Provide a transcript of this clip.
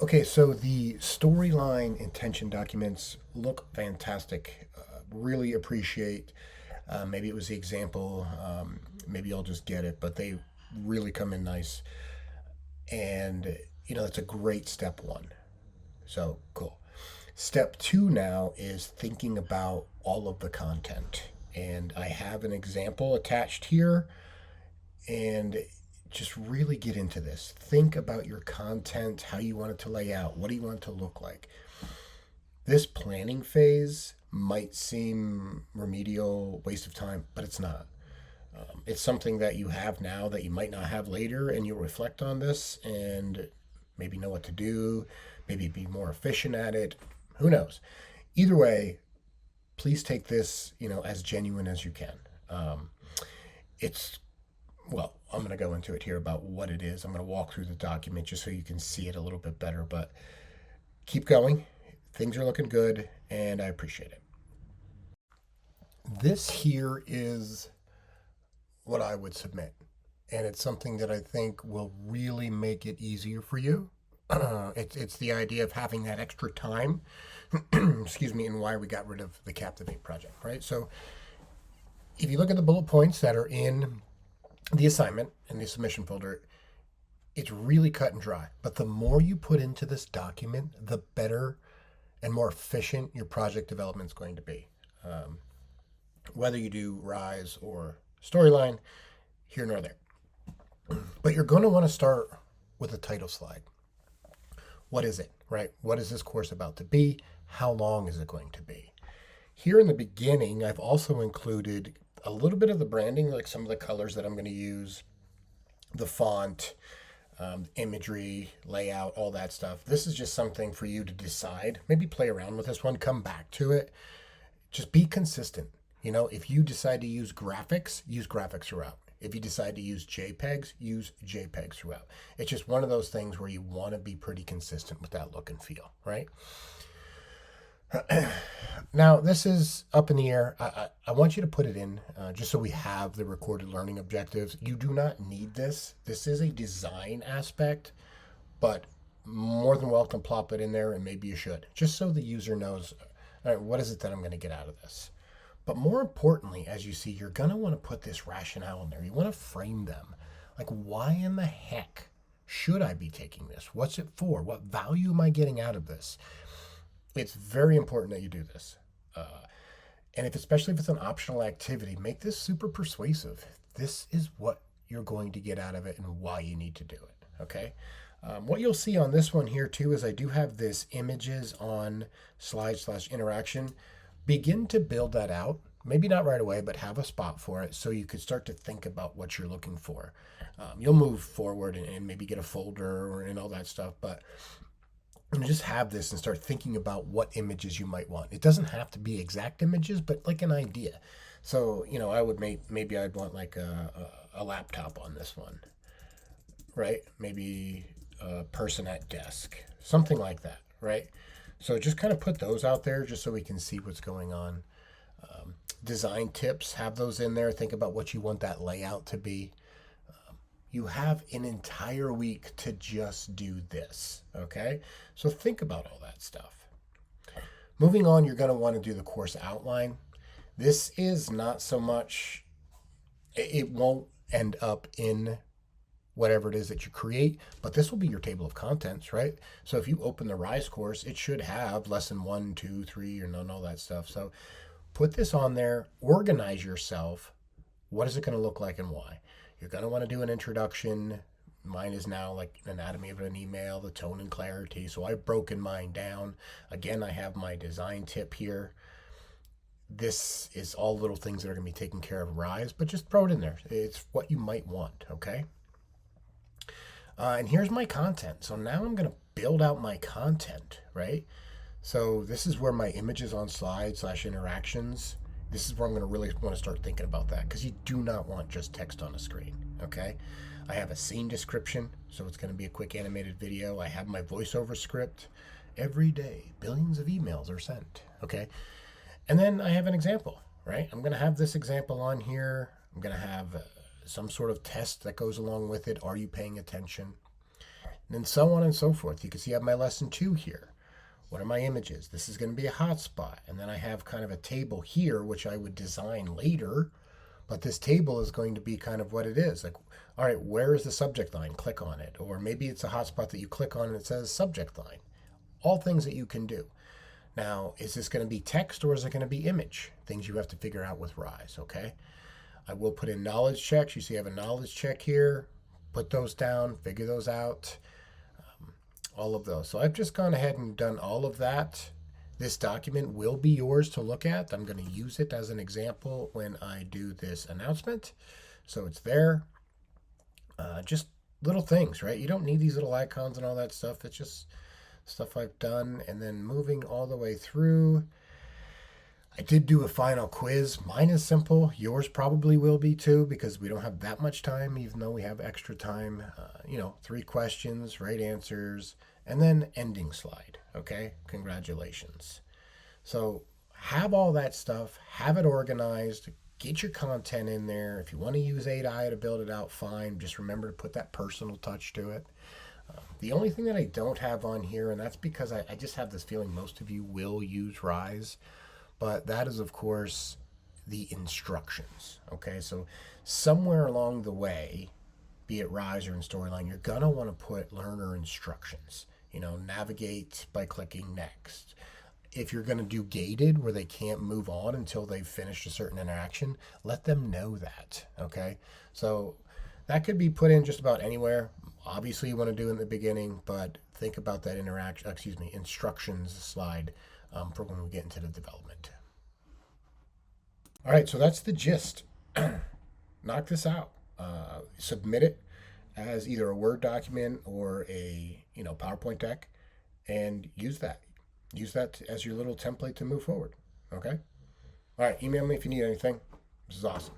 Okay, so the storyline intention documents look fantastic. Really appreciate. Maybe it was the example. Maybe I'll just get it, but they really come in nice, and that's a great step one. So cool. Step two now is thinking about all of the content, and I have an example attached here, and just really get into this. Think about your content, how you want it to lay out, what do you want it to look like. This planning phase might seem remedial, waste of time, but it's not. It's something that you have now that you might not have later, and you'll reflect on this and maybe know what to do, maybe be more efficient at it. Who knows? Either way, please take this, as genuine as you can. It's well, I'm going to go into it here about what it is. I'm going to walk through the document just so you can see it a little bit better, but keep going. Things are looking good, and I appreciate it. This here is what I would submit, and it's something that I think will really make it easier for you. It's the idea of having that extra time, excuse me, and why we got rid of the Captivate project, right? So if you look at the bullet points that are in the assignment in the submission folder, it's really cut and dry. But the more you put into this document, the better and more efficient your project development is going to be. Um, Whether you do Rise or Storyline, here nor there. But you're going to want to start with a title slide. What is it, right? What is this course about to be? How long is it going to be? Here in the beginning, I've also included a little bit of the branding, like some of the colors that I'm going to use, the font, imagery, layout, all that stuff. This is just something for you to decide. Maybe play around with this one, come back to it. Just be consistent. If you decide to use graphics throughout. If you decide to use JPEGs, use JPEGs throughout. It's just one of those things where you want to be pretty consistent with that look and feel, right? Now, this is up in the air. I want you to put it in just so we have the recorded learning objectives. You do not need this. This is a design aspect, but more than welcome, plop it in there, and maybe you should, just so the user knows, all right, what is it that I'm going to get out of this? But more importantly, as you see, you're going to want to put this rationale in there. You want to frame them. Like, why in the heck should I be taking this? What's it for? What value am I getting out of this? It's very important that you do this. And especially if it's an optional activity, make this super persuasive. This is what you're going to get out of it and why you need to do it. Okay. What you'll see on this one here too is I do have this images on slide/interaction. Begin to build that out. Maybe not right away, but have a spot for it so you could start to think about what you're looking for. You'll move forward and maybe get a folder and all that stuff, but just have this and start thinking about what images you might want. It doesn't have to be exact images, but like an idea. So, I would maybe I'd want like a laptop on this one, right? Maybe a person at desk, something like that, right? So just kind of put those out there just so we can see what's going on. Design tips, have those in there. Think about what you want that layout to be. You have an entire week to just do this, okay? So think about all that stuff. Moving on, you're going to want to do the course outline. This is not so much, it won't end up in whatever it is that you create, but this will be your table of contents, right? So if you open the Rise course, it should have lesson 1, 2, 3, and all that stuff. So put this on there, organize yourself. What is it going to look like and why? You're going to want to do an introduction. Mine is now like anatomy of an email, the tone and clarity. So I've broken mine down. Again, I have my design tip here. This is all little things that are going to be taken care of Rise, but just throw it in there. It's what you might want, okay? And here's my content. So now I'm going to build out my content, right? So this is where my images on slide/interactions. This is where I'm going to really want to start thinking about that because you do not want just text on a screen, okay? I have a scene description, so it's going to be a quick animated video. I have my voiceover script. Every day, billions of emails are sent, okay? And then I have an example, right? I'm going to have this example on here. I'm going to have some sort of test that goes along with it. Are you paying attention? and so on and so forth. You can see I have my lesson 2 here. What are my images? This is going to be a hotspot. And then I have kind of a table here, which I would design later. But this table is going to be kind of what it is. Like, all right, where is the subject line? Click on it. Or maybe it's a hotspot that you click on and it says subject line. All things that you can do. Now, is this going to be text or is it going to be image? Things you have to figure out with Rise, okay? I will put in knowledge checks. You see I have a knowledge check here. Put those down, figure those out, all of those. So I've just gone ahead and done all of that. This document will be yours to look at. I'm going to use it as an example when I do this announcement. So it's there. Just little things, right? You don't need these little icons and all that stuff. It's just stuff I've done. And then moving all the way through, I did do a final quiz. Mine is simple. Yours probably will be too, because we don't have that much time, even though we have extra time. 3 questions, right answers, and then ending slide. Okay, congratulations. So have all that stuff, have it organized, get your content in there. If you want to use 8i to build it out, fine. Just remember to put that personal touch to it. The only thing that I don't have on here, and that's because I just have this feeling most of you will use Rise, but that is, of course, the instructions. Okay, so somewhere along the way, be it Rise or in Storyline, you're going to want to put learner instructions. Navigate by clicking next. If you're going to do gated where they can't move on until they've finished a certain interaction, let them know that. Okay, so that could be put in just about anywhere. Obviously, you want to do it in the beginning, but think about that instructions slide for when we get into the development. All right, so that's the gist. Knock this out. Submit it as either a Word document or a PowerPoint deck, and use that. Use that as your little template to move forward. Okay? All right, email me if you need anything. This is awesome.